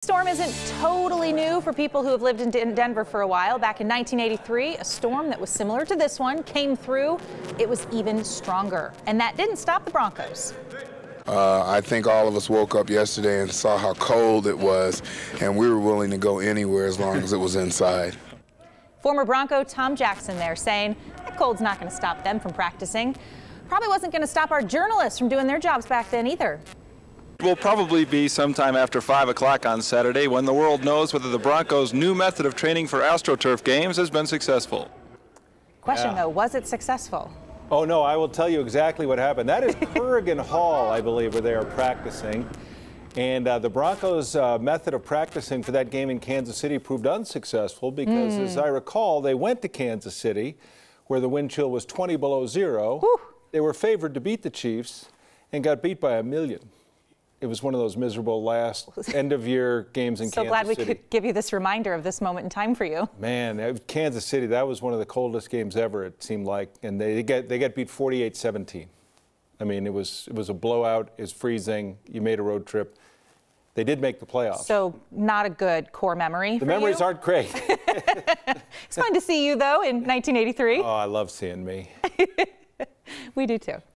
Storm isn't totally new for people who have lived in Denver for a while. Back in 1983, a storm that was similar to this one came through. It was even stronger, and that didn't stop the Broncos. I think all of us woke up yesterday and saw how cold it was, and we were willing to go anywhere as long as it was inside. Former Bronco Tom Jackson there saying that cold's not going to stop them from practicing. Probably wasn't going to stop our journalists from doing their jobs back then either. Will probably be sometime after 5 o'clock on Saturday when the world knows whether the Broncos' new method of training for AstroTurf games has been successful. Question though, was it successful? Oh no, I will tell you exactly what happened. That is Kurgan Hall, I believe, where they are practicing. And the Broncos' method of practicing for that game in Kansas City proved unsuccessful because, as I recall, they went to Kansas City where the wind chill was 20 below zero. Whew. They were favored to beat the Chiefs and got beat by 1 million. It was one of those miserable last end-of-year games in Kansas City. So glad we could give you this reminder of this moment in time for you. Man, Kansas City, that was one of the coldest games ever, it seemed like. And they got beat 48-17. I mean, it was a blowout. It was freezing. You made a road trip. They did make the playoffs. So not a good core memory for you? The memories aren't great. It's fun to see you, though, in 1983. Oh, I love seeing me. We do, too.